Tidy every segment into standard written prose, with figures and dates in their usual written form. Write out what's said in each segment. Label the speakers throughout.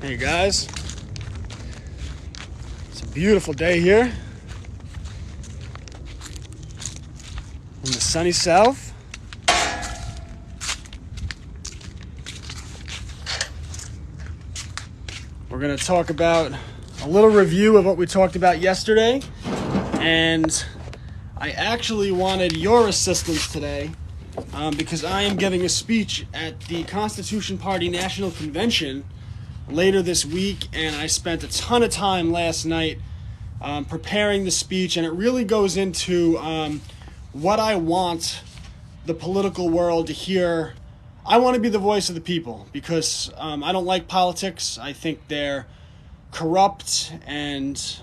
Speaker 1: Hey guys, it's a beautiful day here in the sunny south. We're going to talk about a little review of what we talked about yesterday, and I actually wanted your assistance today because I am giving a speech at the Constitution Party National Convention later this week, and I spent a ton of time last night preparing the speech, and it really goes into what I want the political world to hear. I want to be the voice of the people because I don't like politics. I think they're corrupt and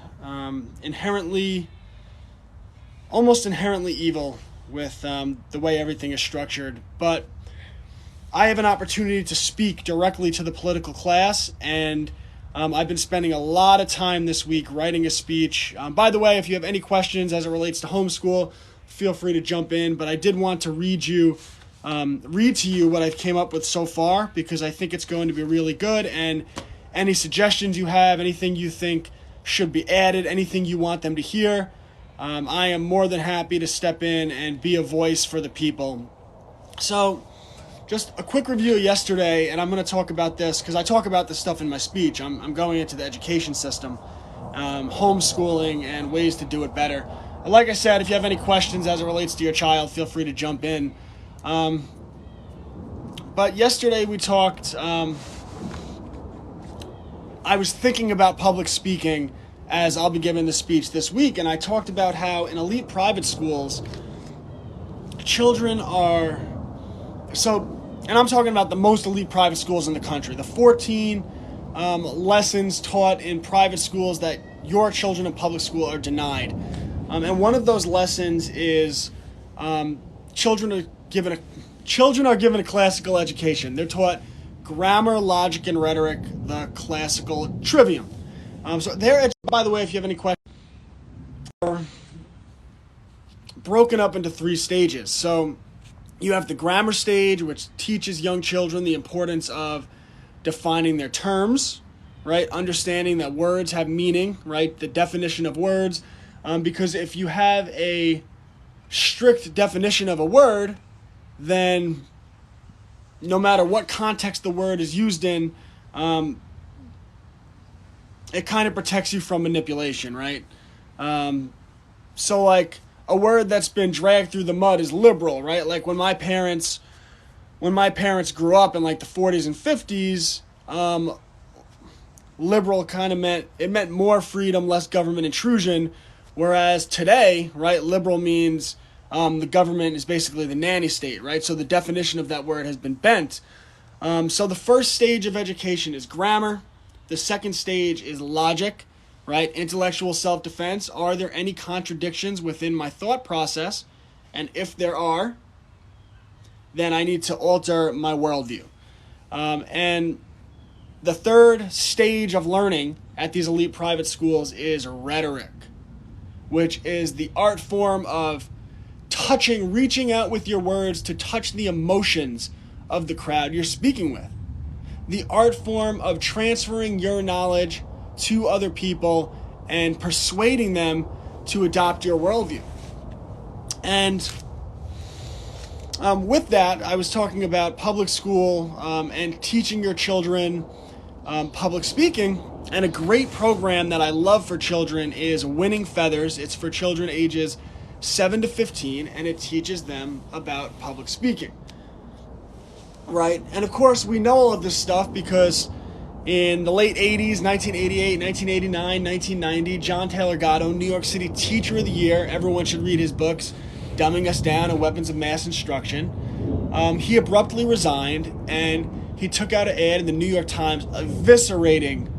Speaker 1: almost inherently evil with the way everything is structured. But I have an opportunity to speak directly to the political class, and I've been spending a lot of time this week writing a speech. By the way, if you have any questions as it relates to homeschool, feel free to jump in, but I did want to read to you what I've came up with so far because I think it's going to be really good, and any suggestions you have, anything you think should be added, anything you want them to hear, I am more than happy to step in and be a voice for the people. So, just a quick review of yesterday, and I'm going to talk about this because I talk about this stuff in my speech. I'm going into the education system, homeschooling, and ways to do it better. Like I said, if you have any questions as it relates to your child, feel free to jump in. But yesterday we talked, I was thinking about public speaking as I'll be giving the speech this week, and I talked about how in elite private schools, children are... and I'm talking about the most elite private schools in the country. The 14 lessons taught in private schools that your children in public school are denied. And one of those lessons is children are given a classical education. They're taught grammar, logic, and rhetoric, the classical trivium. By the way, if you have any questions, are broken up into 3 stages. So you have the grammar stage, which teaches young children the importance of defining their terms, right? Understanding that words have meaning, right? The definition of words. Because if you have a strict definition of a word, then no matter what context the word is used in, it kind of protects you from manipulation, right? So like a word that's been dragged through the mud is liberal, right? Like when my parents grew up in like the 40s and 50s, liberal kind of meant more freedom, less government intrusion. Whereas today, right, liberal means the government is basically the nanny state, right? So the definition of that word has been bent. So the first stage of education is grammar. The second stage is logic, right? Intellectual self-defense. Are there any contradictions within my thought process? And if there are, then I need to alter my worldview. And the third stage of learning at these elite private schools is rhetoric, which is the art form of reaching out with your words to touch the emotions of the crowd you're speaking with. The art form of transferring your knowledge to other people and persuading them to adopt your worldview. And with that, I was talking about public school and teaching your children public speaking. And a great program that I love for children is Winning Feathers. It's for children ages 7 to 15, and it teaches them about public speaking. Right? And of course, we know all of this stuff because in the late 80s, 1988, 1989, 1990, John Taylor Gatto, New York City Teacher of the Year. Everyone should read his books, Dumbing Us Down and Weapons of Mass Instruction. He abruptly resigned, and he took out an ad in the New York Times eviscerating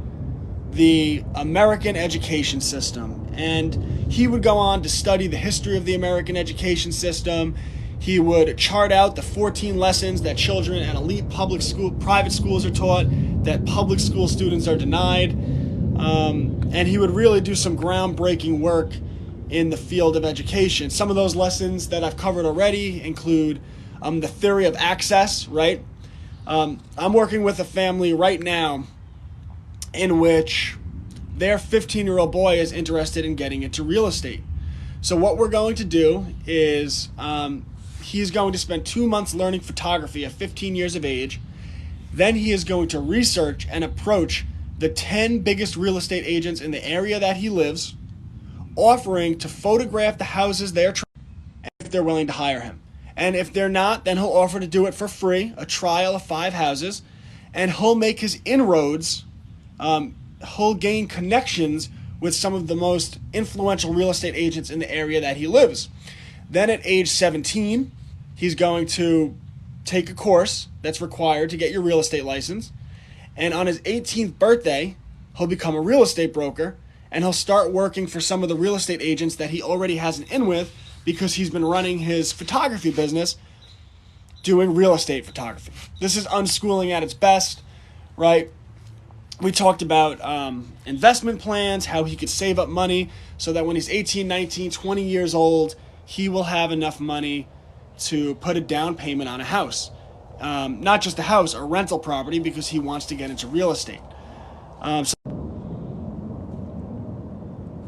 Speaker 1: the American education system. And he would go on to study the history of the American education system. He would chart out the 14 lessons that children at elite private schools are taught, that public school students are denied. And he would really do some groundbreaking work in the field of education. Some of those lessons that I've covered already include the theory of access, right? I'm working with a family right now in which their 15-year-old boy is interested in getting into real estate. So what we're going to do is he's going to spend 2 months learning photography at 15 years of age. Then he is going to research and approach the 10 biggest real estate agents in the area that he lives, offering to photograph the houses they're trying if they're willing to hire him. And if they're not, then he'll offer to do it for free, a trial of 5 houses, and he'll make his inroads. He'll gain connections with some of the most influential real estate agents in the area that he lives. Then at age 17, he's going to take a course that's required to get your real estate license. And on his 18th birthday, he'll become a real estate broker, and he'll start working for some of the real estate agents that he already has an in with, because he's been running his photography business doing real estate photography. This is unschooling at its best, right? We talked about investment plans, how he could save up money so that when he's 18, 19, 20 years old, he will have enough money to put a down payment on a house. Not just a house, a rental property, because he wants to get into real estate.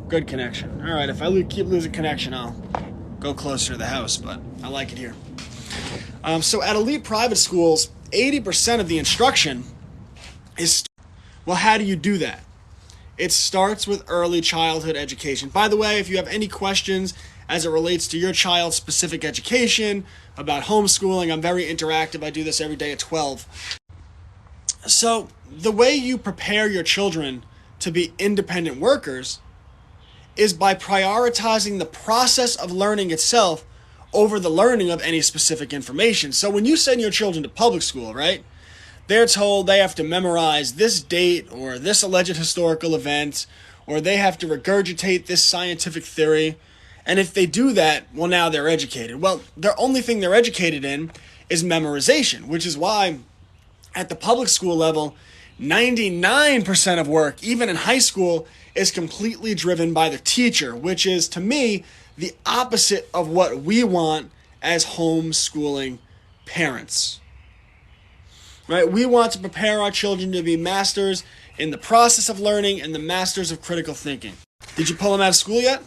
Speaker 1: Good connection. All right, if I keep losing connection, I'll go closer to the house, but I like it here. So at elite private schools, 80% of the instruction is... Well, how do you do that? It starts with early childhood education. By the way, if you have any questions as it relates to your child's specific education, about homeschooling, I'm very interactive. I do this every day at 12. So the way you prepare your children to be independent workers is by prioritizing the process of learning itself over the learning of any specific information. So when you send your children to public school, right, they're told they have to memorize this date or this alleged historical event, or they have to regurgitate this scientific theory. And if they do that, well, now they're educated. Well, the only thing they're educated in is memorization, which is why at the public school level, 99% of work, even in high school, is completely driven by the teacher, which is, to me, the opposite of what we want as homeschooling parents. Right? We want to prepare our children to be masters in the process of learning and the masters of critical thinking. Did you pull them out of school yet?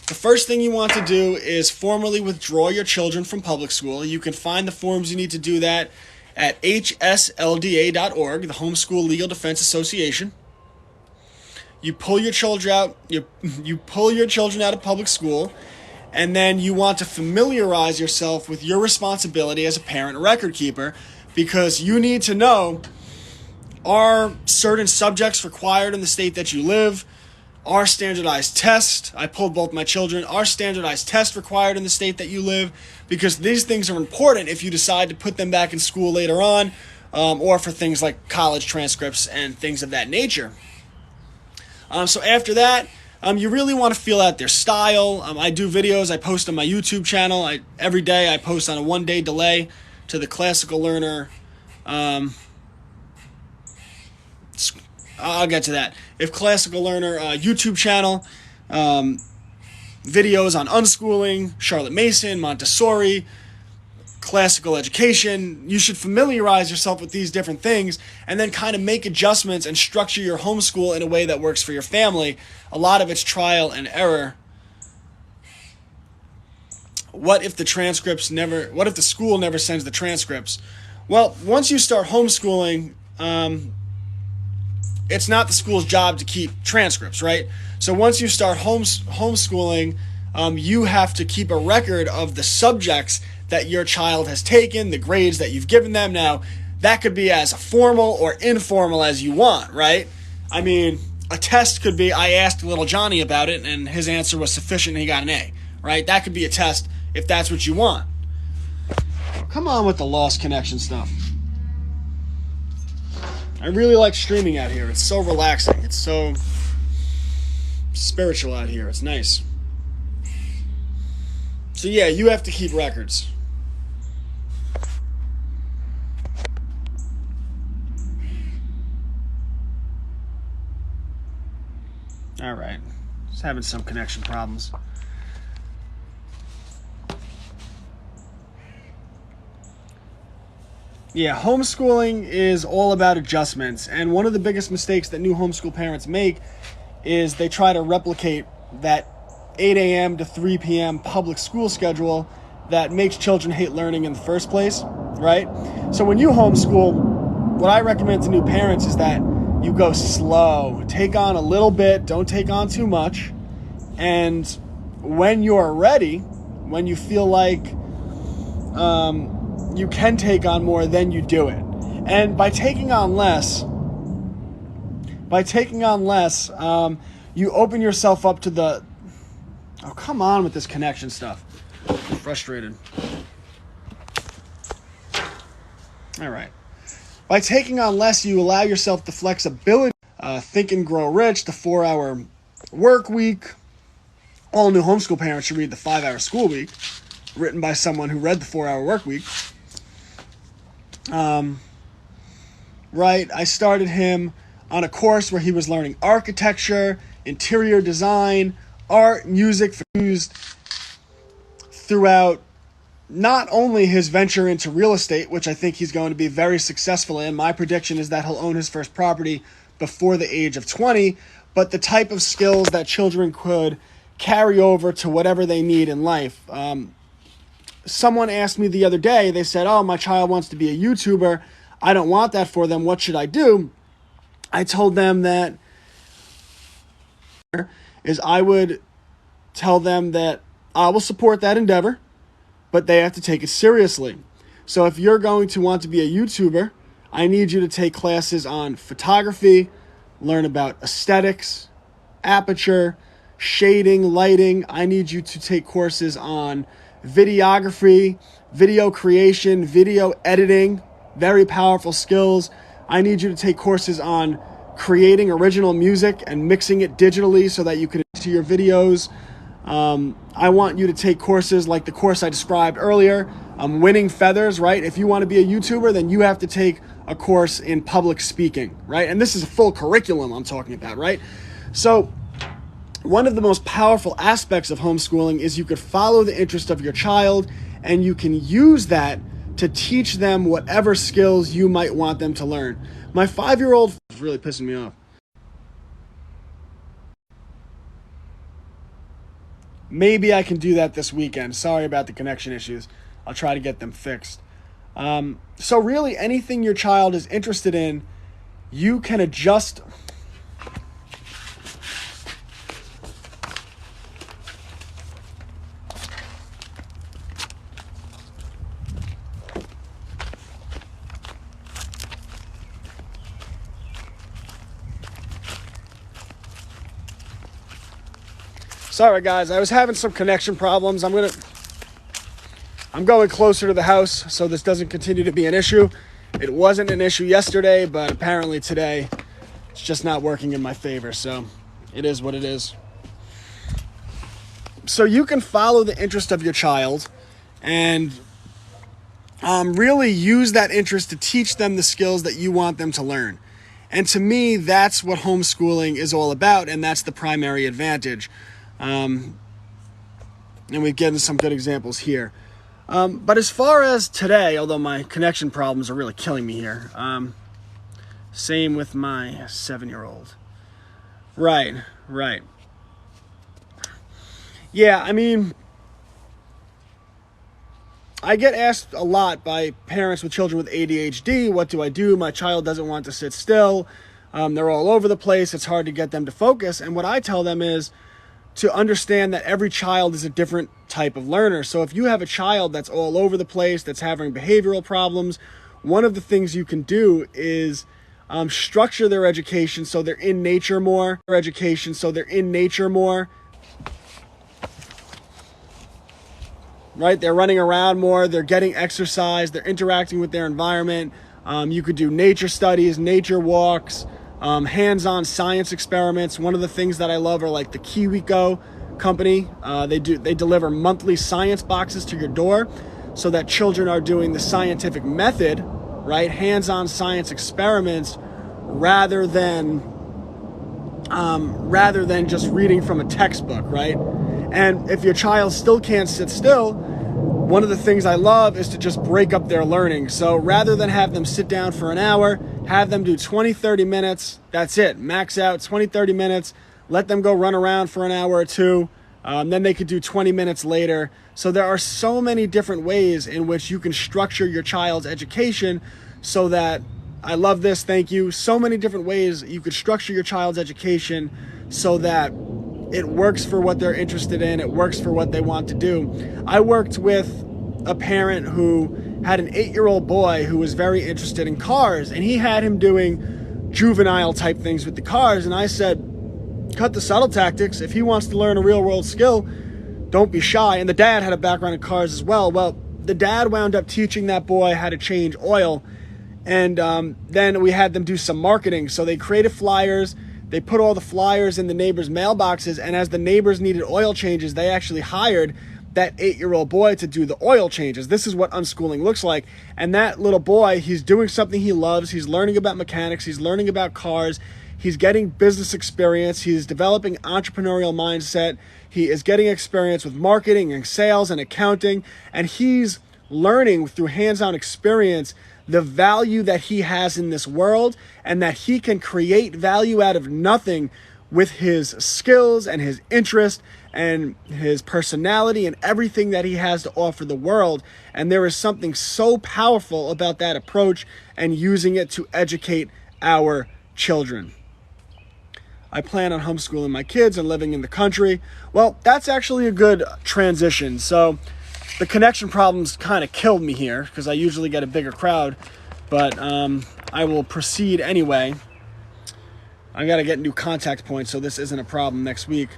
Speaker 1: The first thing you want to do is formally withdraw your children from public school. You can find the forms you need to do that at hslda.org, the Homeschool Legal Defense Association. You pull your children out. You pull your children out of public school, and then you want to familiarize yourself with your responsibility as a parent record keeper, because you need to know, are certain subjects required in the state that you live? Are standardized tests, I pulled both my children, are standardized tests required in the state that you live? Because these things are important if you decide to put them back in school later on, or for things like college transcripts and things of that nature. So after that, you really want to feel out their style. I do videos, I post on my YouTube channel. Every day I post on a 1-day delay to the Classical Learner. I'll get to that. If Classical Learner YouTube channel, videos on unschooling, Charlotte Mason, Montessori, classical education. You should familiarize yourself with these different things and then kind of make adjustments and structure your homeschool in a way that works for your family. A lot of it's trial and error. What if the school never sends the transcripts? Well, once you start homeschooling, it's not the school's job to keep transcripts, right? So once you start homeschooling, you have to keep a record of the subjects that your child has taken, the grades that you've given them. Now, that could be as formal or informal as you want, right? I mean, a test could be, I asked little Johnny about it, and his answer was sufficient, and he got an A, right? That could be a test if that's what you want. Come on with the lost connection stuff. I really like streaming out here. It's so relaxing. It's so spiritual out here. It's nice. So yeah, you have to keep records. All right. Just having some connection problems. Yeah, homeschooling is all about adjustments. And one of the biggest mistakes that new homeschool parents make is they try to replicate that 8 a.m. to 3 p.m. public school schedule that makes children hate learning in the first place, right? So when you homeschool, what I recommend to new parents is that you go slow. Take on a little bit, don't take on too much. And when you're ready, when you feel like you can take on more, then you do it. And by taking on less, you open yourself up to the... Oh, come on with this connection stuff. I'm frustrated. All right. By taking on less, you allow yourself the flexibility. Think and Grow Rich, the 4-hour work week. All new homeschool parents should read the 5-hour school week, written by someone who read the 4-hour work week. Right, I started him on a course where he was learning architecture, interior design, art, music, used throughout not only his venture into real estate, which I think he's going to be very successful in. My prediction is that he'll own his first property before the age of 20, but the type of skills that children could carry over to whatever they need in life. Someone asked me the other day, they said, oh, my child wants to be a YouTuber. I don't want that for them. What should I do? I told them that I would tell them that I will support that endeavor, but they have to take it seriously. So if you're going to want to be a YouTuber, I need you to take classes on photography, learn about aesthetics, aperture, shading, lighting. I need you to take courses on videography, video creation, video editing, very powerful skills. I need you to take courses on creating original music and mixing it digitally so that you can into your videos. I want you to take courses like the course I described earlier, Winning Feathers, right? If you want to be a YouTuber, then you have to take a course in public speaking, right? And this is a full curriculum I'm talking about, right? So one of the most powerful aspects of homeschooling is you could follow the interest of your child, and you can use that to teach them whatever skills you might want them to learn. My 5-year-old is really pissing me off. Maybe I can do that this weekend. Sorry about the connection issues. I'll try to get them fixed. So really, anything your child is interested in, you can adjust. Sorry guys, I was having some connection problems. I'm going closer to the house so this doesn't continue to be an issue. It wasn't an issue yesterday, but apparently today it's just not working in my favor. So it is what it is. So you can follow the interest of your child and really use that interest to teach them the skills that you want them to learn. And to me, that's what homeschooling is all about, and that's the primary advantage. And we've given some good examples here. But as far as today, although my connection problems are really killing me here, same with my 7-year-old. Right. Yeah, I mean, I get asked a lot by parents with children with ADHD, what do I do? My child doesn't want to sit still. They're all over the place. It's hard to get them to focus. And what I tell them is to understand that every child is a different type of learner. So if you have a child that's all over the place, that's having behavioral problems, one of the things you can do is structure their education so they're in nature more. Right? They're running around more, they're getting exercise, they're interacting with their environment. You could do nature studies, nature walks, hands-on science experiments. One of the things that I love are like the KiwiCo company. They deliver monthly science boxes to your door so that children are doing the scientific method, right? Hands-on science experiments rather than just reading from a textbook, right? And if your child still can't sit still, one of the things I love is to just break up their learning. So rather than have them sit down for an hour, have them do 20, 30 minutes. That's it. Max out 20, 30 minutes. Let them go run around for an hour or two. Then they could do 20 minutes later. So there are so many different ways in which you can structure your child's education so that, I love this, thank you, so many different ways you could structure your child's education so that it works for what they're interested in, it works for what they want to do. I worked with a parent who had an 8-year-old boy who was very interested in cars, and he had him doing juvenile type things with the cars, and I said, cut the subtle tactics. If he wants to learn a real world skill, don't be shy. And the dad had a background in cars as well. Well, the dad wound up teaching that boy how to change oil. And then we had them do some marketing. So they created flyers. They put all the flyers in the neighbors' mailboxes. And as the neighbors needed oil changes, they actually hired that 8-year-old boy to do the oil changes. This is what unschooling looks like. And that little boy, he's doing something he loves. He's learning about mechanics. He's learning about cars. He's getting business experience. He's developing entrepreneurial mindset. He is getting experience with marketing and sales and accounting. And he's learning through hands-on experience the value that he has in this world and that he can create value out of nothing with his skills and his interest and his personality and everything that he has to offer the world. And there is something so powerful about that approach and using it to educate our children. I plan on homeschooling my kids and living in the country. Well, that's actually a good transition. So the connection problems kind of killed me here because I usually get a bigger crowd, but I will proceed anyway. I got to get new contact points so this isn't a problem next week.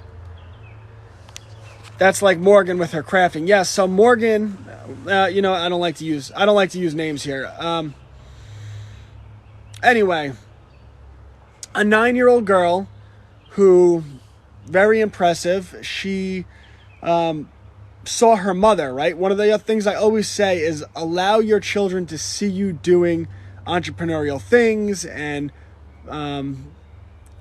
Speaker 1: That's like Morgan with her crafting. Yes, so Morgan, I don't like to use names here. Anyway, a 9-year-old girl who, very impressive, she saw her mother, right? One of the other things I always say is allow your children to see you doing entrepreneurial things and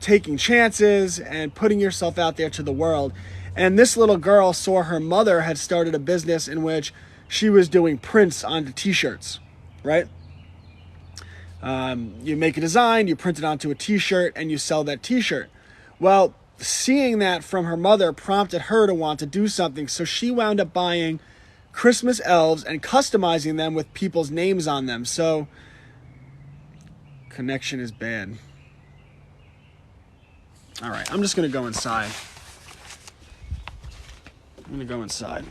Speaker 1: taking chances and putting yourself out there to the world. And this little girl saw her mother had started a business in which she was doing prints onto t-shirts, right? You make a design, you print it onto a t-shirt, and you sell that t-shirt. Well, seeing that from her mother prompted her to want to do something, so she wound up buying Christmas elves and customizing them with people's names on them. So, connection is bad. All right, I'm just going to go inside. I'm going to go inside.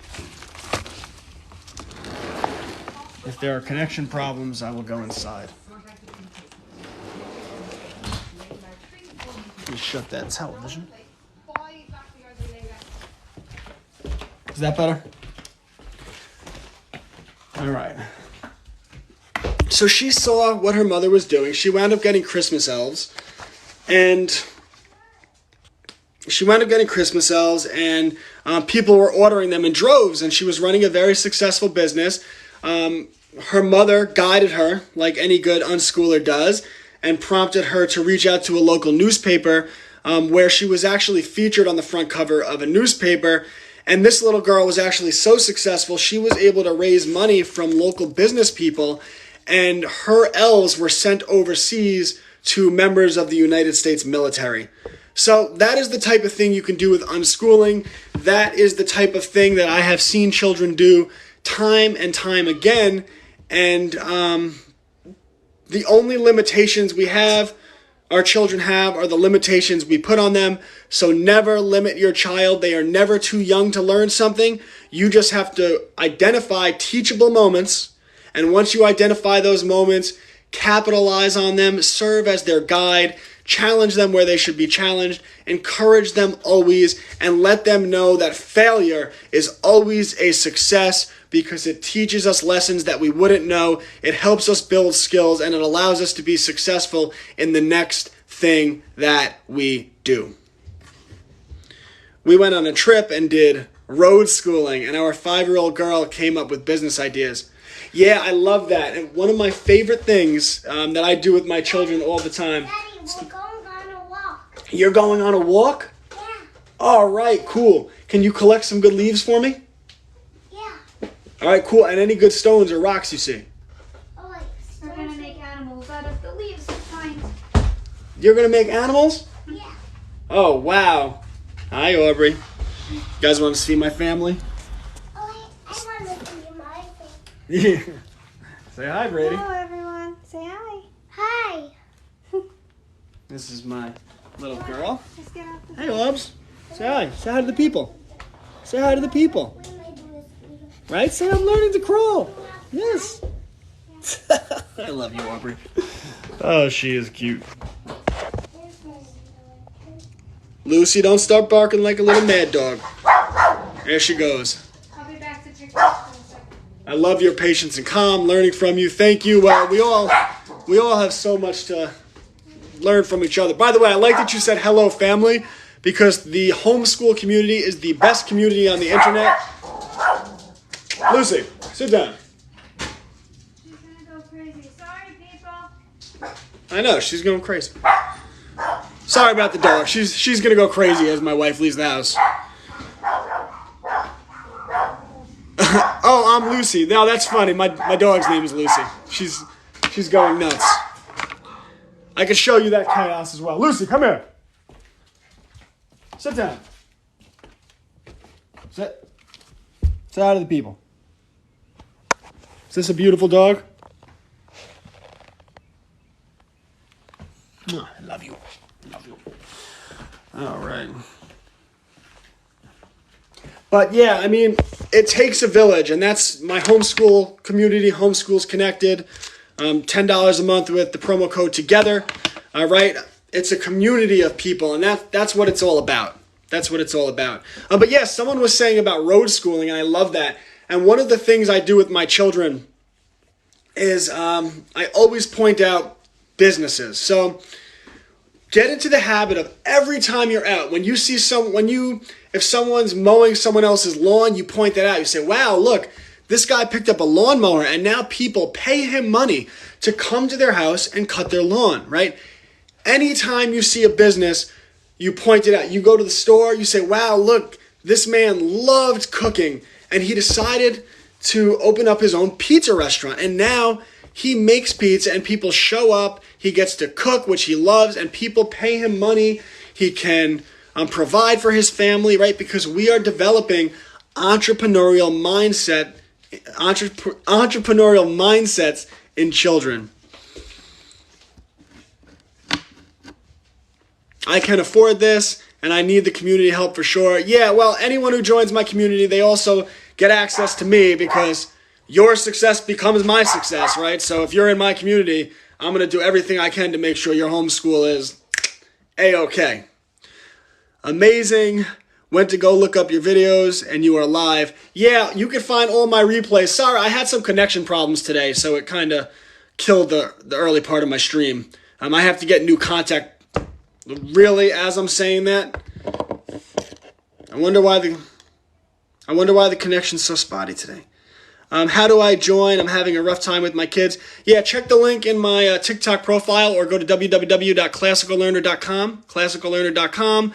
Speaker 1: If there are connection problems, I will go inside. Let me shut that television. Is that better? All right. So she saw what her mother was doing. She wound up getting Christmas elves. And people were ordering them in droves. And she was running a very successful business. Her mother guided her, like any good unschooler does, and prompted her to reach out to a local newspaper where she was actually featured on the front cover of a newspaper. And this little girl was actually so successful, she was able to raise money from local business people, and her elves were sent overseas to members of the United States military. So that is the type of thing you can do with unschooling. That is the type of thing that I have seen children do time and time again. And the only limitations our children have, are the limitations we put on them. So never limit your child. They are never too young to learn something. You just have to identify teachable moments. And once you identify those moments, capitalize on them, serve as their guide, challenge them where they should be challenged, encourage them always, and let them know that failure is always a success, because it teaches us lessons that we wouldn't know. It helps us build skills, and it allows us to be successful in the next thing that we do. We went on a trip and did road schooling, and our 5-year-old girl came up with business ideas. Yeah, I love that. And one of my favorite things that I do with my children all the time.
Speaker 2: Daddy, we're going on a walk.
Speaker 1: You're going on a walk?
Speaker 2: Yeah.
Speaker 1: All right, cool. Can you collect some good leaves for me?
Speaker 2: Yeah.
Speaker 1: All right, cool. And any good stones or rocks you see?
Speaker 2: Oh, wait.
Speaker 3: We're gonna make animals out of the leaves we find.
Speaker 1: You're going to make animals?
Speaker 2: Yeah.
Speaker 1: Oh, wow. Hi, Aubrey. You guys want to see my family?
Speaker 2: Oh, wait. I want to see my thing.
Speaker 1: Yeah. Say hi, Brady.
Speaker 3: Hello, everyone. Say hi.
Speaker 2: Hi.
Speaker 1: This is my little girl.
Speaker 3: Just get out the
Speaker 1: Hey, Loves. Say hi. Say hi to the people. Say hi to the people.
Speaker 2: What am I doing?
Speaker 1: Right? Say I'm learning to crawl. Yes. I love you, Aubrey. Oh, she is cute. Lucy, don't start barking like a little mad dog. There she goes.
Speaker 3: I'll be back to check this in a second.
Speaker 1: I love your patience and calm, learning from you. Thank you. We all have so much to learn from each other. By the way, I like that you said hello, family, because the homeschool community is the best community on the internet. Lucy, sit down.
Speaker 3: She's gonna go crazy. Sorry, people.
Speaker 1: I know, she's going crazy. Sorry about the dog. She's gonna go crazy as my wife leaves the house. Oh, I'm Lucy. No, that's funny. My dog's name is Lucy. She's going nuts. I can show you that chaos as well. Lucy, come here. Sit down. Sit. Say hi to the people. Is this a beautiful dog? Oh, I love you. Love you. All right. But yeah, I mean, it takes a village, and that's my homeschool community, Homeschools Connected. $10 a month with the promo code TOGETHER. All right, it's a community of people, and that's what it's all about. That's what it's all about. But yeah, someone was saying about road schooling, and I love that. And one of the things I do with my children is I always point out businesses. So get into the habit of every time you're out, when you see if someone's mowing someone else's lawn, you point that out. You say, wow, look, this guy picked up a lawnmower, and now people pay him money to come to their house and cut their lawn, right? Anytime you see a business, you point it out. You go to the store, you say, wow, look, this man loved cooking, and he decided to open up his own pizza restaurant. And now he makes pizza, and people show up. He gets to cook, which he loves, and people pay him money. He can provide for his family, right? Because we are developing entrepreneurial mindsets in children. I can afford this, and I need the community help for sure. Yeah, well, anyone who joins my community, they also get access to me, because your success becomes my success, right? So if you're in my community, I'm going to do everything I can to make sure your homeschool is A-okay. Amazing. Went to go look up your videos, and you are live. Yeah, you can find all my replays. Sorry, I had some connection problems today, so it kind of killed the early part of my stream. I have to get new contact. Really, as I'm saying that, I wonder why the connection's so spotty today. How do I join? I'm having a rough time with my kids. Yeah, check the link in my TikTok profile, or go to www.classicallearner.com. Classicallearner.com.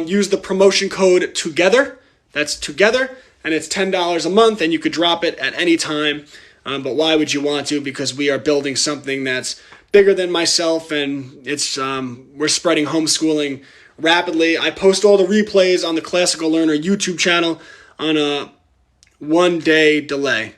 Speaker 1: Use the promotion code TOGETHER. That's TOGETHER, and it's $10 a month, and you could drop it at any time. But why would you want to? Because we are building something that's bigger than myself, and it's we're spreading homeschooling rapidly. I post all the replays on the Classical Learner YouTube channel on a 1-day delay.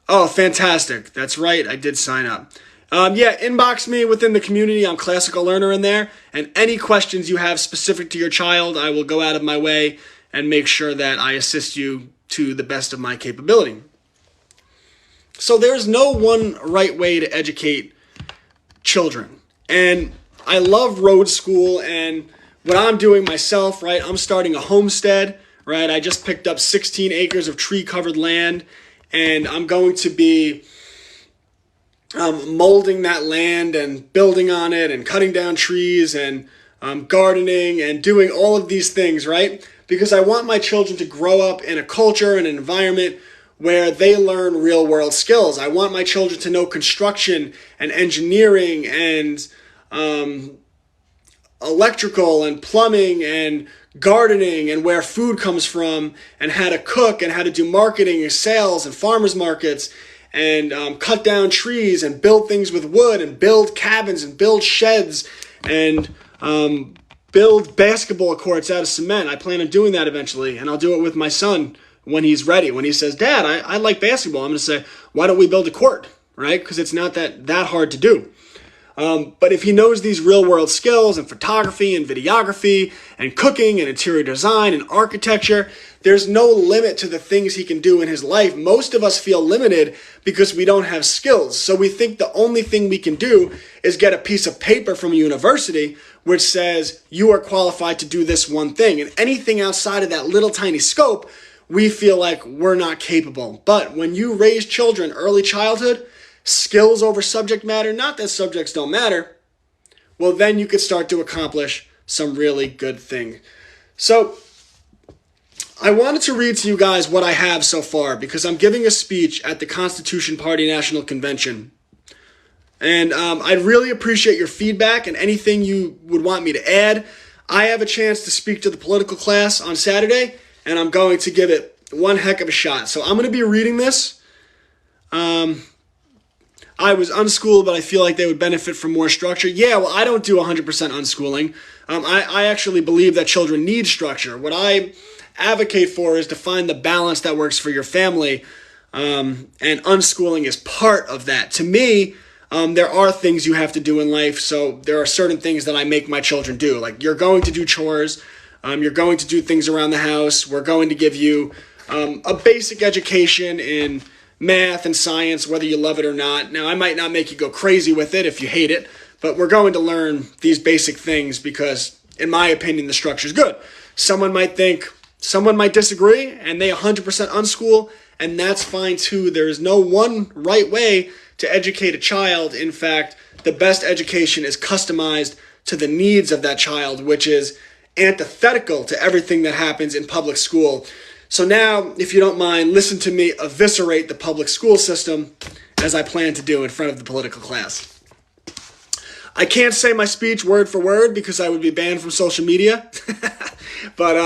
Speaker 1: Oh, fantastic. That's right. I did sign up. Yeah, inbox me within the community. I'm Classical Learner in there. And any questions you have specific to your child, I will go out of my way and make sure that I assist you to the best of my capability. So there's no one right way to educate children. And I love road school, and what I'm doing myself, right? I'm starting a homestead, right? I just picked up 16 acres of tree-covered land, and I'm going to be molding that land and building on it and cutting down trees and gardening and doing all of these things, right? Because I want my children to grow up in a culture and an environment where they learn real-world skills. I want my children to know construction and engineering and electrical and plumbing and gardening and where food comes from and how to cook and how to do marketing and sales and farmers markets and cut down trees and build things with wood and build cabins and build sheds and build basketball courts out of cement. I plan on doing that eventually, and I'll do it with my son when he's ready. When he says, Dad, I like basketball, I'm going to say, why don't we build a court, right? Because it's not that hard to do. But if he knows these real-world skills and photography and videography and cooking and interior design and architecture, there's no limit to the things he can do in his life. Most of us feel limited because we don't have skills. So we think the only thing we can do is get a piece of paper from a university which says you are qualified to do this one thing. And anything outside of that little tiny scope, we feel like we're not capable. But when you raise children early childhood, skills over subject matter, not that subjects don't matter, well, then you could start to accomplish some really good things. So I wanted to read to you guys what I have so far because I'm giving a speech at the Constitution Party National Convention. And I'd really appreciate your feedback and anything you would want me to add. I have a chance to speak to the political class on Saturday, and I'm going to give it one heck of a shot. So I'm going to be reading this. I was unschooled, but I feel like they would benefit from more structure. Yeah, well, I don't do 100% unschooling. I actually believe that children need structure. What I advocate for is to find the balance that works for your family, and unschooling is part of that. To me, there are things you have to do in life, so there are certain things that I make my children do. Like, you're going to do chores, you're going to do things around the house, we're going to give you a basic education in math and science, whether you love it or not. Now, I might not make you go crazy with it if you hate it, but we're going to learn these basic things because, in my opinion, the structure is good. Someone might disagree, and they 100% unschool, and that's fine too. There is no one right way to educate a child. In fact, the best education is customized to the needs of that child, which is antithetical to everything that happens in public school. So now, if you don't mind, listen to me eviscerate the public school system as I plan to do in front of the political class. I can't say my speech word for word because I would be banned from social media, but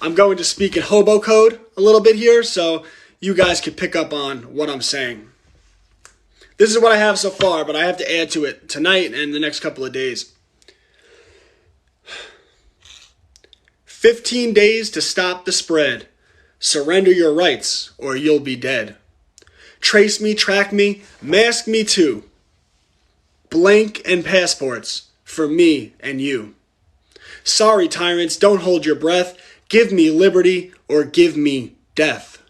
Speaker 1: I'm going to speak in hobo code a little bit here so you guys can pick up on what I'm saying. This is what I have so far, but I have to add to it tonight and the next couple of days. 15 days to stop the spread. Surrender your rights, or you'll be dead. Trace me, track me, mask me too. Blank and passports for me and you. Sorry, tyrants, don't hold your breath. Give me liberty, or give me death.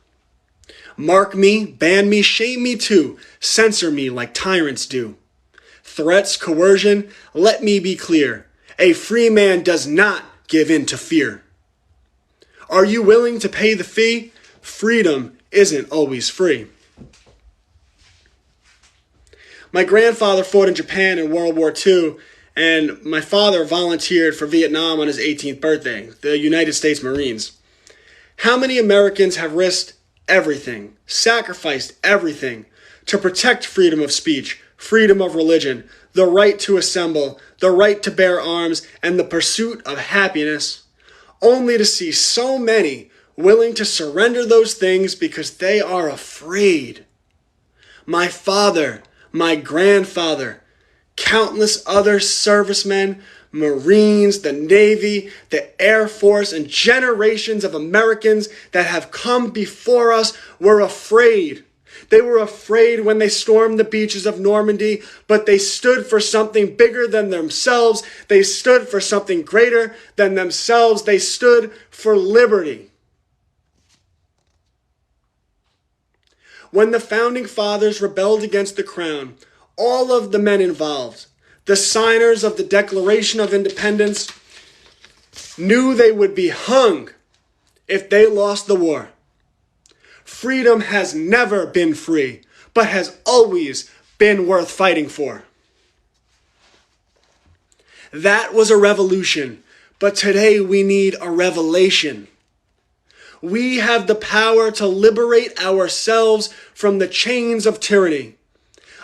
Speaker 1: Mark me, ban me, shame me too. Censor me like tyrants do. Threats, coercion, let me be clear. A free man does not give in to fear. Are you willing to pay the fee? Freedom isn't always free. My grandfather fought in Japan in World War II, and my father volunteered for Vietnam on his 18th birthday, the United States Marines. How many Americans have risked everything, sacrificed everything to protect freedom of speech, freedom of religion, the right to assemble, the right to bear arms, and the pursuit of happiness, only to see so many willing to surrender those things because they are afraid? My father, my grandfather, countless other servicemen, Marines, the Navy, the Air Force, and generations of Americans that have come before us were afraid. They were afraid when they stormed the beaches of Normandy, but they stood for something bigger than themselves. They stood for something greater than themselves. They stood for liberty. When the Founding Fathers rebelled against the crown, all of the men involved, the signers of the Declaration of Independence, knew they would be hung if they lost the war. Freedom has never been free, but has always been worth fighting for. That was a revolution, but today we need a revelation. We have the power to liberate ourselves from the chains of tyranny.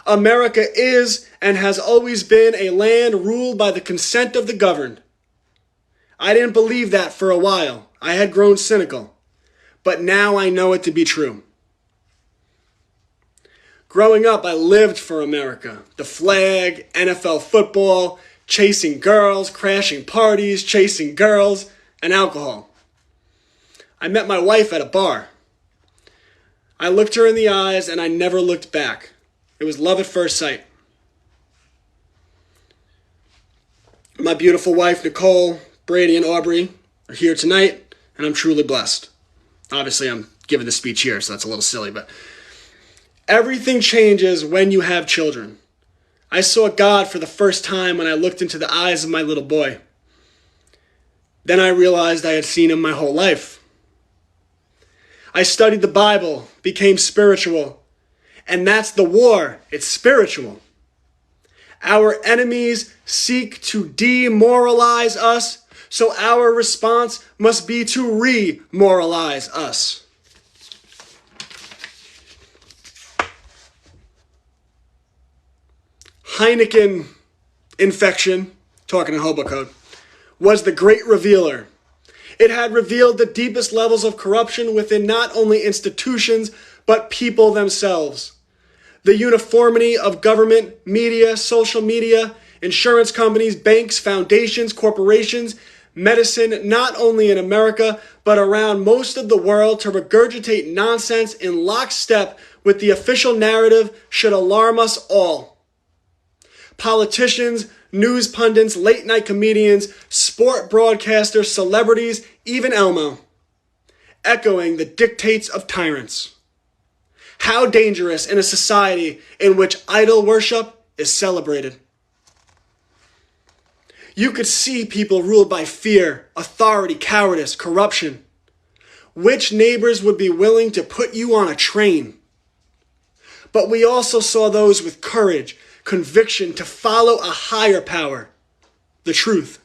Speaker 1: America is and has always been a land ruled by the consent of the governed. I didn't believe that for a while. I had grown cynical. But now I know it to be true. Growing up, I lived for America. The flag, NFL football, chasing girls, crashing parties, chasing girls, and alcohol. I met my wife at a bar. I looked her in the eyes and I never looked back. It was love at first sight. My beautiful wife, Nicole, Brady, and Aubrey are here tonight, and I'm truly blessed. Obviously, I'm giving the speech here, so that's a little silly, but everything changes when you have children. I saw God for the first time when I looked into the eyes of my little boy. Then I realized I had seen him my whole life. I studied the Bible, became spiritual, and that's the war. It's spiritual. Our enemies seek to demoralize us, so our response must be to re-moralize us. Heineken infection, talking in hobo code, was the great revealer. It had revealed the deepest levels of corruption within not only institutions, but people themselves. The uniformity of government, media, social media, insurance companies, banks, foundations, corporations, medicine, not only in America, but around most of the world, to regurgitate nonsense in lockstep with the official narrative should alarm us all. Politicians, news pundits, late-night comedians, sport broadcasters, celebrities, even Elmo, echoing the dictates of tyrants. How dangerous in a society in which idol worship is celebrated. You could see people ruled by fear, authority, cowardice, corruption. Which neighbors would be willing to put you on a train? But we also saw those with courage, conviction to follow a higher power, the truth.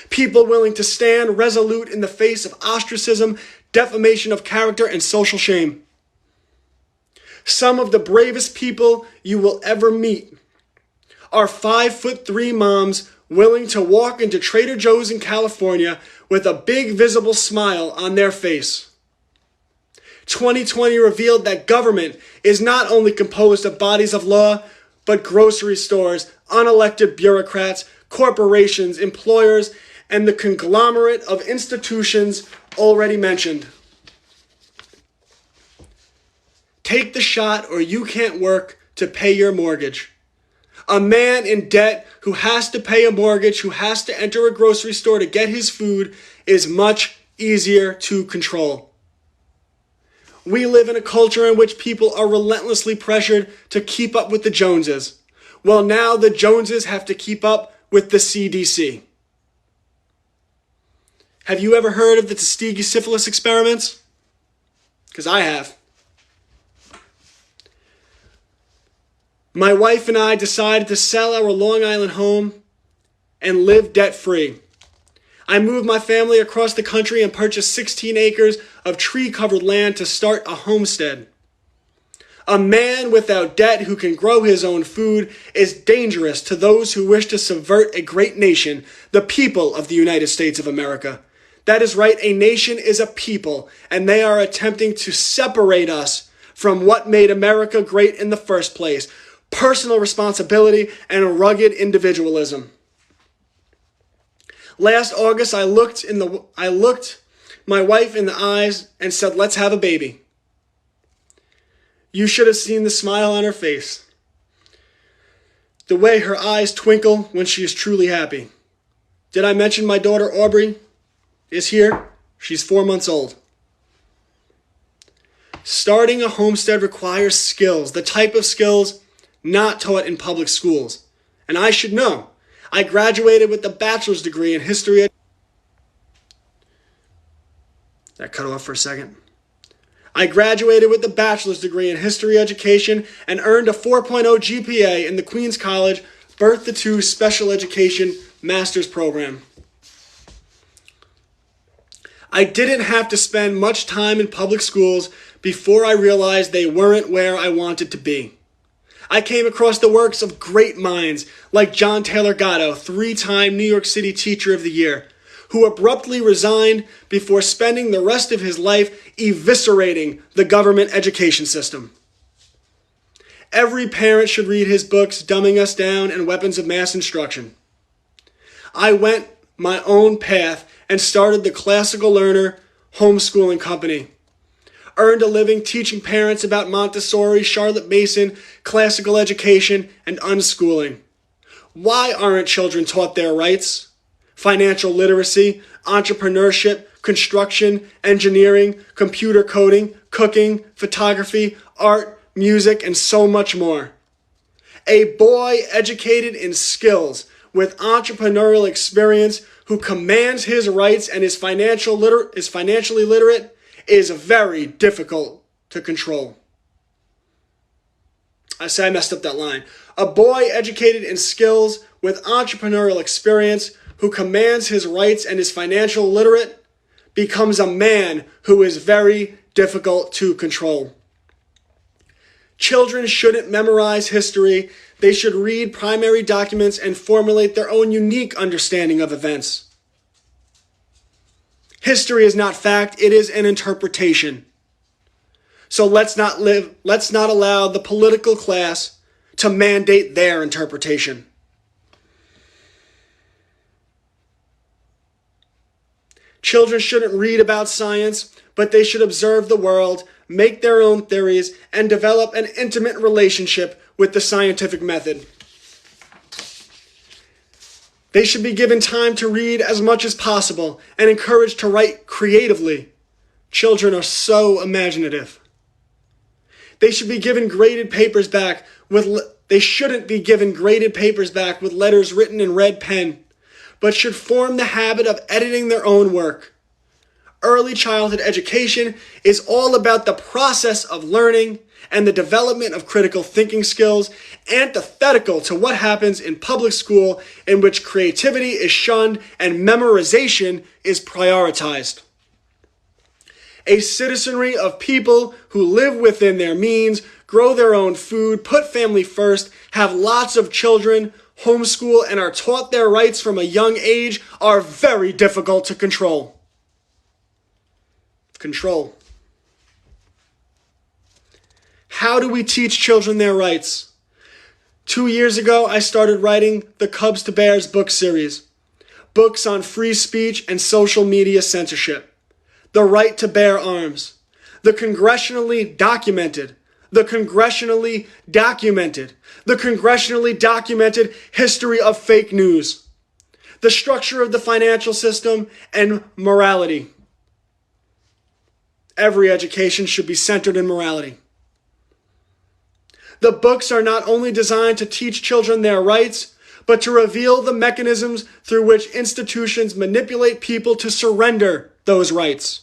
Speaker 1: People willing to stand resolute in the face of ostracism, defamation of character, and social shame. Some of the bravest people you will ever meet are 5'3" moms willing to walk into Trader Joe's in California with a big visible smile on their face. 2020 revealed that government is not only composed of bodies of law, but grocery stores, unelected bureaucrats, corporations, employers, and the conglomerate of institutions already mentioned. Take the shot or you can't work to pay your mortgage. A man in debt who has to pay a mortgage, who has to enter a grocery store to get his food, is much easier to control. We live in a culture in which people are relentlessly pressured to keep up with the Joneses. Well, now the Joneses have to keep up with the CDC. Have you ever heard of the Tuskegee syphilis experiments? Because I have. My wife and I decided to sell our Long Island home and live debt-free. I moved my family across the country and purchased 16 acres of tree-covered land to start a homestead. A man without debt who can grow his own food is dangerous to those who wish to subvert a great nation, the people of the United States of America. That is right, a nation is a people, and they are attempting to separate us from what made America great in the first place: personal responsibility and rugged individualism. Last August, I looked my wife in the eyes and said, "Let's have a baby." You should have seen the smile on her face. The way her eyes twinkle when she is truly happy. Did I mention my daughter Aubrey is here? She's 4 months old. Starting a homestead requires skills, the type of skills not taught in public schools. And I should know. I graduated with a bachelor's degree in history. That cut off for a second. I graduated with a bachelor's degree in history education and earned a 4.0 GPA in the Queens College Bertha II Special Education Master's Program. I didn't have to spend much time in public schools before I realized they weren't where I wanted to be. I came across the works of great minds like John Taylor Gatto, 3-time New York City Teacher of the Year, who abruptly resigned before spending the rest of his life eviscerating the government education system. Every parent should read his books, Dumbing Us Down and Weapons of Mass Instruction. I went my own path and started the Classical Learner Homeschooling Company. Earned a living teaching parents about Montessori, Charlotte Mason, classical education, and unschooling. Why aren't children taught their rights? Financial literacy, entrepreneurship, construction, engineering, computer coding, cooking, photography, art, music, and so much more. A boy educated in skills with entrepreneurial experience who commands his rights and is financially literate is very difficult to control. I messed up that line. A boy educated in skills with entrepreneurial experience who commands his rights and is financially literate becomes a man who is very difficult to control. Children shouldn't memorize history. They should read primary documents and formulate their own unique understanding of events. History is not fact, it is an interpretation. So let's not allow the political class to mandate their interpretation. Children shouldn't read about science, but they should observe the world, make their own theories, and develop an intimate relationship with the scientific method. They should be given time to read as much as possible and encouraged to write creatively. Children are so imaginative. They shouldn't be given graded papers back with letters written in red pen, but should form the habit of editing their own work. Early childhood education is all about the process of learning and the development of critical thinking skills, antithetical to what happens in public school, in which creativity is shunned and memorization is prioritized. A citizenry of people who live within their means, grow their own food, put family first, have lots of children, homeschool, and are taught their rights from a young age are very difficult to control. How do we teach children their rights? 2 years ago, I started writing the Cubs to Bears book series. Books on free speech and social media censorship. The right to bear arms. The congressionally documented history of fake news. The structure of the financial system and morality. Every education should be centered in morality. The books are not only designed to teach children their rights, but to reveal the mechanisms through which institutions manipulate people to surrender those rights.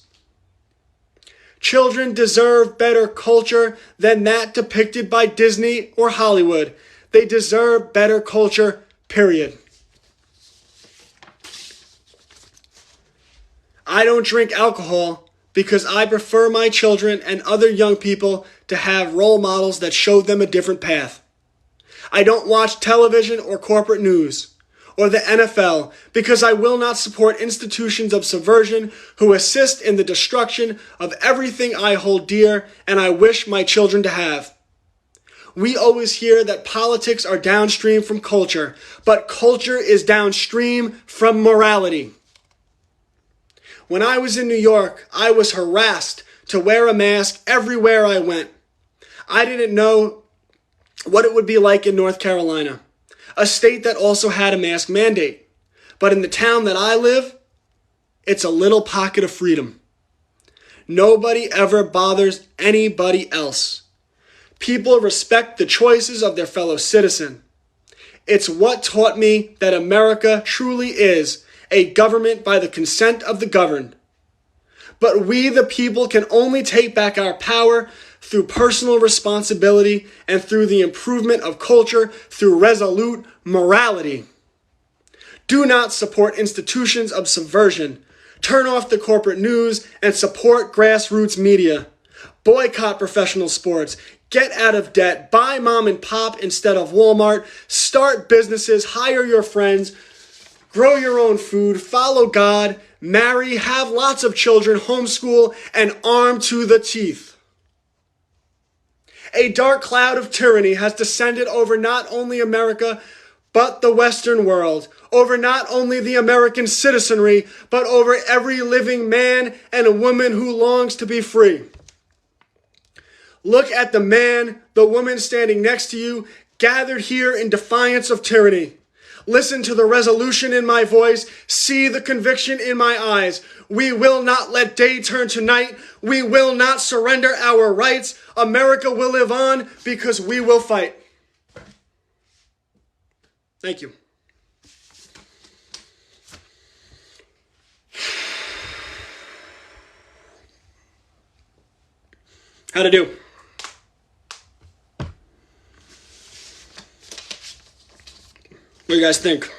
Speaker 1: Children deserve better culture than that depicted by Disney or Hollywood. They deserve better culture, period. I don't drink alcohol because I prefer my children and other young people to have role models that show them a different path. I don't watch television or corporate news or the NFL because I will not support institutions of subversion who assist in the destruction of everything I hold dear and I wish my children to have. We always hear that politics are downstream from culture, but culture is downstream from morality. When I was in New York, I was harassed to wear a mask everywhere I went. I didn't know what it would be like in North Carolina, a state that also had a mask mandate. But in the town that I live, it's a little pocket of freedom. Nobody ever bothers anybody else. People respect the choices of their fellow citizen. It's what taught me that America truly is a government by the consent of the governed. But we, the people, can only take back our power through personal responsibility and through the improvement of culture through resolute morality. Do not support institutions of subversion. Turn off the corporate news and support grassroots media. Boycott professional sports. Get out of debt. Buy mom and pop instead of Walmart. Start businesses. Hire your friends. grow your own food, follow God, marry, have lots of children, homeschool, and arm to the teeth. A dark cloud of tyranny has descended over not only America, but the Western world, over not only the American citizenry, but over every living man and a woman who longs to be free. Look at the man, the woman standing next to you, gathered here in defiance of tyranny. Listen to the resolution in my voice. See the conviction in my eyes. We will not let day turn to night. We will not surrender our rights. America will live on because we will fight. Thank you. How'd I do? What do you guys think?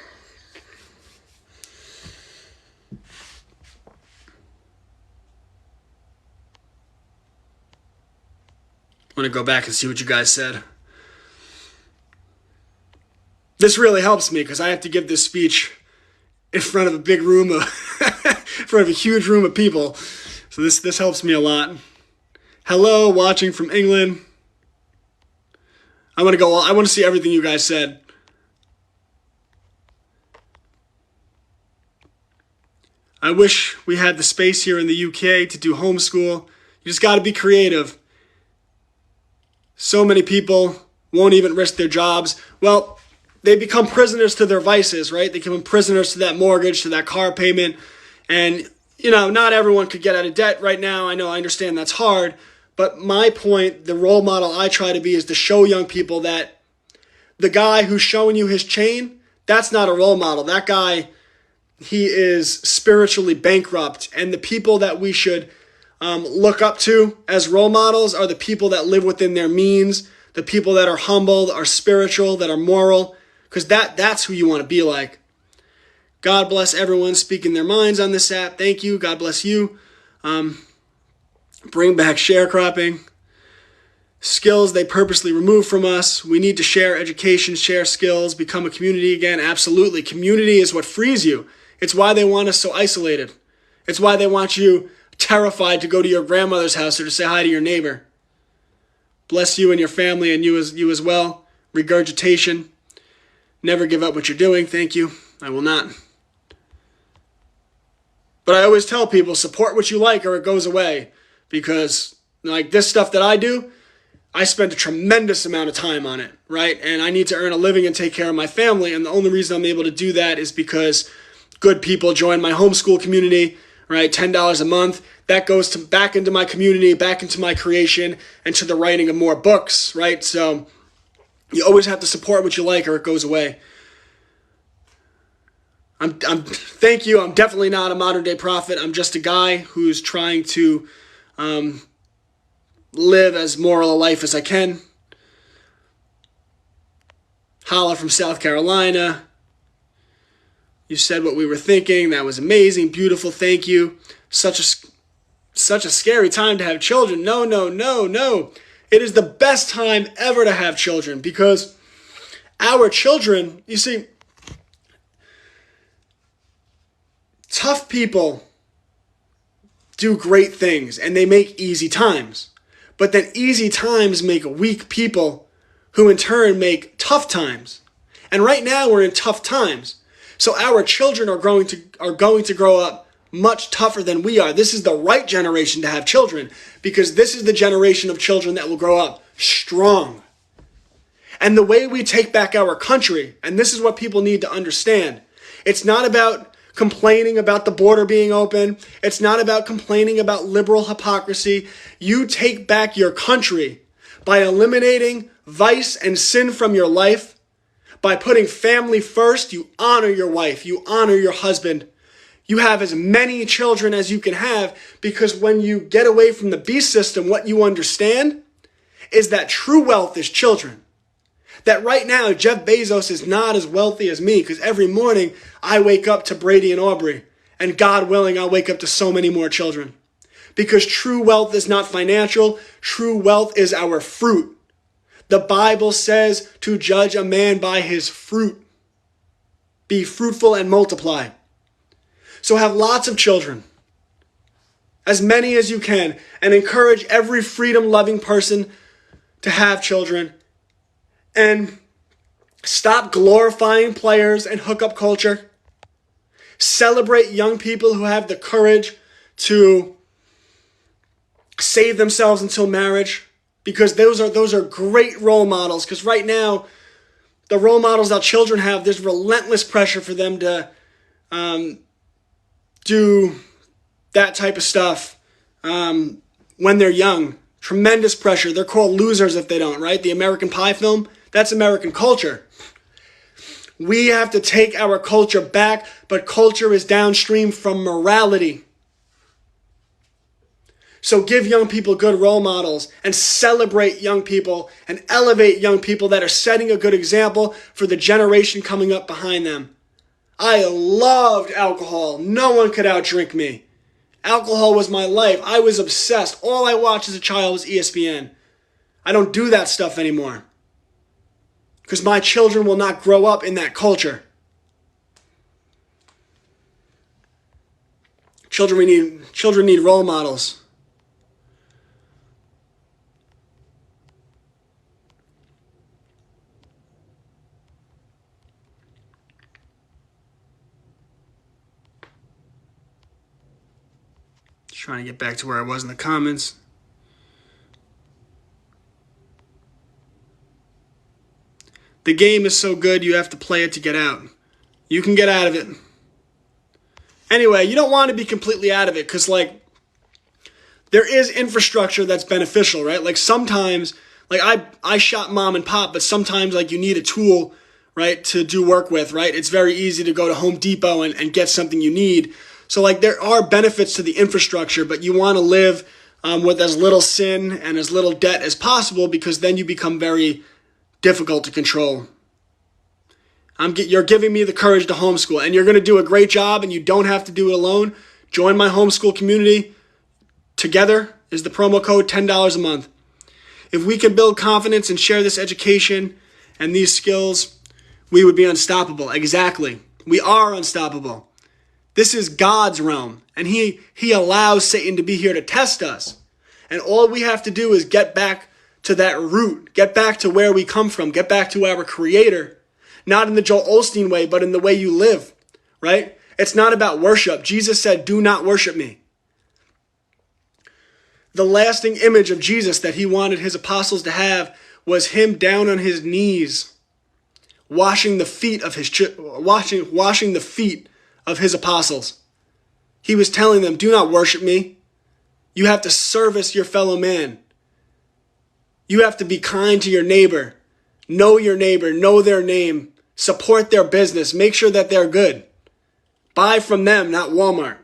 Speaker 1: I'm going to go back and see what you guys said. This really helps me because I have to give this speech in front of a big room of, in front of a huge room of people. So this helps me a lot. Hello, watching from England. I want to see everything you guys said. I wish we had the space here in the UK to do homeschool. You just got to be creative. So many people won't even risk their jobs. Well, they become prisoners to their vices, right? They become prisoners to that mortgage, to that car payment. And, not everyone could get out of debt right now. I understand that's hard. But my point, the role model I try to be is to show young people that the guy who's showing you his chain, that's not a role model. That guy, he is spiritually bankrupt. And the people that we should look up to as role models are the people that live within their means, the people that are humble, are spiritual, that are moral, because that's who you want to be like. God bless everyone speaking their minds on this app. Thank you. God bless you. Bring back sharecropping. Skills they purposely remove from us. We need to share education, share skills, become a community again. Absolutely. Community is what frees you. It's why they want us so isolated. It's why they want you terrified to go to your grandmother's house or to say hi to your neighbor. Bless you and your family and you as well. Regurgitation. Never give up what you're doing. Thank you. I will not. But I always tell people, support what you like or it goes away. Because like this stuff that I do, I spend a tremendous amount of time on it, right? And I need to earn a living and take care of my family. And the only reason I'm able to do that is because good people join my homeschool community, right? $10 a month. That goes back into my community, back into my creation, and to the writing of more books, right? So you always have to support what you like or it goes away. Thank you. I'm definitely not a modern day prophet. I'm just a guy who's trying to live as moral a life as I can. Holla from South Carolina. You said what we were thinking. That was amazing. Beautiful. Thank you. Such a scary time to have children. No. It is the best time ever to have children because our children, you see, tough people do great things and they make easy times. But then easy times make weak people who in turn make tough times. And right now we're in tough times. So our children are going to grow up much tougher than we are. This is the right generation to have children because this is the generation of children that will grow up strong. And the way we take back our country, and this is what people need to understand, it's not about complaining about the border being open. It's not about complaining about liberal hypocrisy. You take back your country by eliminating vice and sin from your life, by putting family first. You honor your wife. You honor your husband. You have as many children as you can have because when you get away from the beast system, what you understand is that true wealth is children. That right now, Jeff Bezos is not as wealthy as me because every morning I wake up to Brady and Aubrey. And God willing, I'll wake up to so many more children. Because true wealth is not financial. True wealth is our fruit. The Bible says to judge a man by his fruit. Be fruitful and multiply. So have lots of children, as many as you can, and encourage every freedom-loving person to have children. And stop glorifying players and hookup culture. Celebrate young people who have the courage to save themselves until marriage, because those are great role models. Because right now, the role models that children have, there's relentless pressure for them to do that type of stuff when they're young. Tremendous pressure. They're called losers if they don't, right? The American Pie film, that's American culture. We have to take our culture back, but culture is downstream from morality. So give young people good role models and celebrate young people and elevate young people that are setting a good example for the generation coming up behind them. I loved alcohol. No one could outdrink me. Alcohol was my life. I was obsessed. All I watched as a child was ESPN. I don't do that stuff anymore, because my children will not grow up in that culture. Children need role models. Just trying to get back to where I was in the comments. The game is so good, you have to play it to get out. You can get out of it. Anyway, you don't want to be completely out of it, because, like, there is infrastructure that's beneficial, right? Like, sometimes, like, I shop mom and pop, but sometimes, like, you need a tool, right, to do work with, right? It's very easy to go to Home Depot and get something you need. So, like, there are benefits to the infrastructure, but you want to live with as little sin and as little debt as possible, because then you become very difficult to control. You're giving me the courage to homeschool, and you're going to do a great job, and you don't have to do it alone. Join my homeschool community. Together is the promo code, $10 a month. If we can build confidence and share this education and these skills, we would be unstoppable. Exactly. We are unstoppable. This is God's realm, and He allows Satan to be here to test us. And all we have to do is get back to that root, get back to where we come from, get back to our Creator, not in the Joel Osteen way, but in the way you live, right? It's not about worship. Jesus said, do not worship me. The lasting image of Jesus that He wanted His apostles to have was Him down on His knees, washing the feet of washing the feet of His apostles. He was telling them, do not worship me. You have to service your fellow man. You have to be kind to your neighbor, know their name, support their business, make sure that they're good. Buy from them, not Walmart.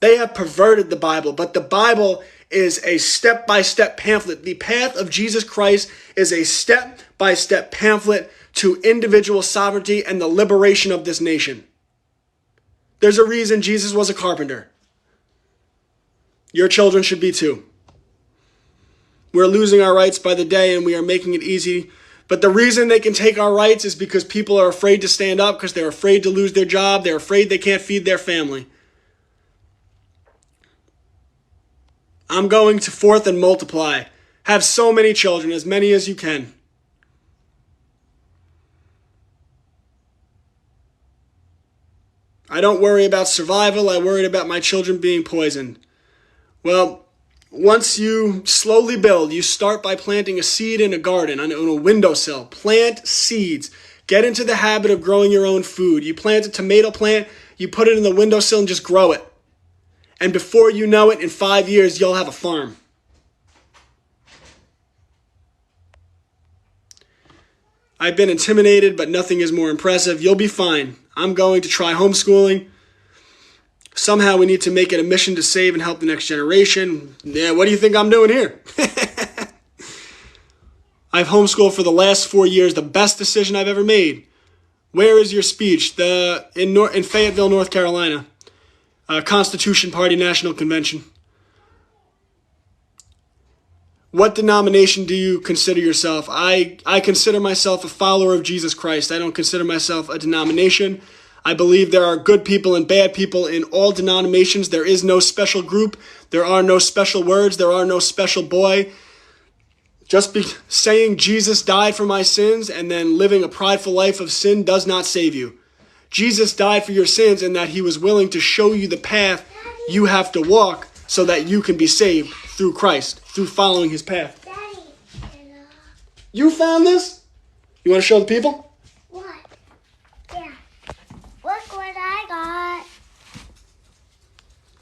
Speaker 1: They have perverted the Bible, but the Bible is a step-by-step pamphlet. The path of Jesus Christ is a step-by-step pamphlet to individual sovereignty and the liberation of this nation. There's a reason Jesus was a carpenter. Your children should be too. We're losing our rights by the day, and we are making it easy. But the reason they can take our rights is because people are afraid to stand up, because they're afraid to lose their job. They're afraid they can't feed their family. I'm going to forth and multiply. Have so many children, as many as you can. I don't worry about survival. I worried about my children being poisoned. Well, once you slowly build, you start by planting a seed in a garden, on a windowsill. Plant seeds. Get into the habit of growing your own food. You plant a tomato plant, you put it in the windowsill and just grow it. And before you know it, in 5 years, you'll have a farm. I've been intimidated, but nothing is more impressive. You'll be fine. I'm going to try homeschooling. Somehow we need to make it a mission to save and help the next generation. Yeah, what do you think I'm doing here? I've homeschooled for the last 4 years, the best decision I've ever made. Where is your speech? In Fayetteville, North Carolina. Constitution Party National Convention. What denomination do you consider yourself? I consider myself a follower of Jesus Christ. I don't consider myself a denomination. I believe there are good people and bad people in all denominations. There is no special group. There are no special words. There are no special boy. Just saying Jesus died for my sins and then living a prideful life of sin does not save you. Jesus died for your sins and that he was willing to show you the path you have to walk so that you can be saved through Christ, through following his path.
Speaker 2: Daddy.
Speaker 1: You found this? You want to show the people?
Speaker 2: What? Yeah. Look what I got.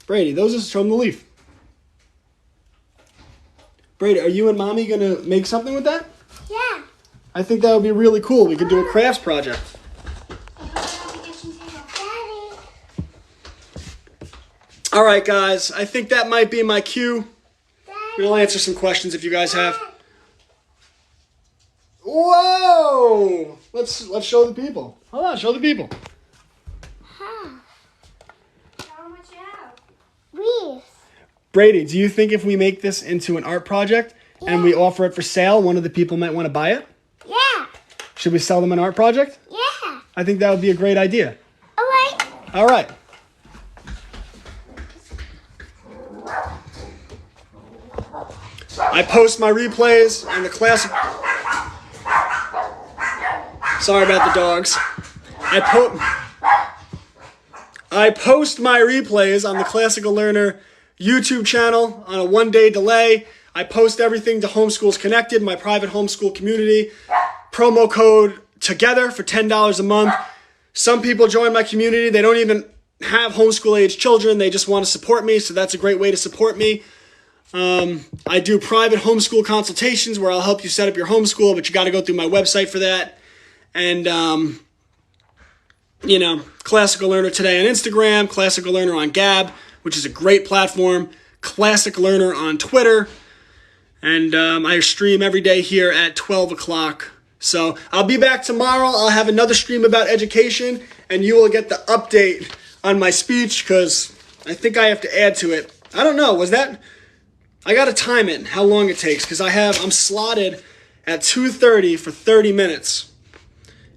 Speaker 1: Brady, those are from the leaf. Brady, are you and Mommy going to make something with that?
Speaker 2: Yeah.
Speaker 1: I think that would be really cool. We could do a crafts project.
Speaker 2: Daddy.
Speaker 1: All right, guys. I think that might be my cue.
Speaker 2: Daddy.
Speaker 1: We'll answer some questions if you guys have. Whoa! Let's show the people. Hold on, show the people.
Speaker 2: Huh.
Speaker 3: Show 'em what you have.
Speaker 2: Leaves.
Speaker 1: Brady, do you think if we make this into an art project and we offer it for sale, one of the people might want to buy it?
Speaker 2: Yeah.
Speaker 1: Should we sell them an art project?
Speaker 2: Yeah.
Speaker 1: I think that would be a great idea.
Speaker 2: All right.
Speaker 1: All right. I post my replays and the classic. Sorry about the dogs. I post my replays on the Classical Learner YouTube channel on a 1-day delay. I post everything to Homeschools Connected, my private homeschool community. Promo code TOGETHER for $10 a month. Some people join my community. They don't even have homeschool age children. They just want to support me, so that's a great way to support me. I do private homeschool consultations where I'll help you set up your homeschool, but you got to go through my website for that. And, Classical Learner Today on Instagram, Classical Learner on Gab, which is a great platform, Classic Learner on Twitter, and I stream every day here at 12 o'clock. So I'll be back tomorrow. I'll have another stream about education, and you will get the update on my speech because I think I have to add to it. I don't know, I got to time it, how long it takes, because I'm slotted at 2:30 for 30 minutes.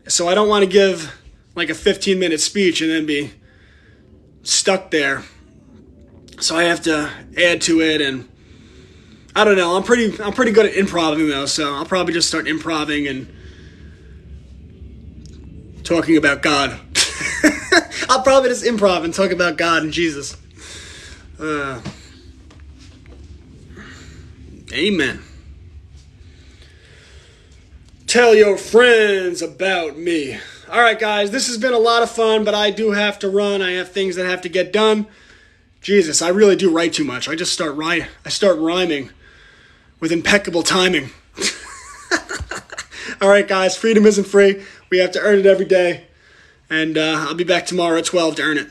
Speaker 1: So I don't want to give like a 15-minute speech and then be stuck there. So I have to add to it, and I don't know. I'm pretty good at improvising though, so I'll probably just start improvising and talking about God. I'll probably just improv and talk about God and Jesus. Amen. Tell your friends about me. All right, guys, this has been a lot of fun, but I do have to run. I have things that have to get done. Jesus, I really do write too much. I start rhyming with impeccable timing. All right, guys, freedom isn't free. We have to earn it every day. And I'll be back tomorrow at 12 to earn it.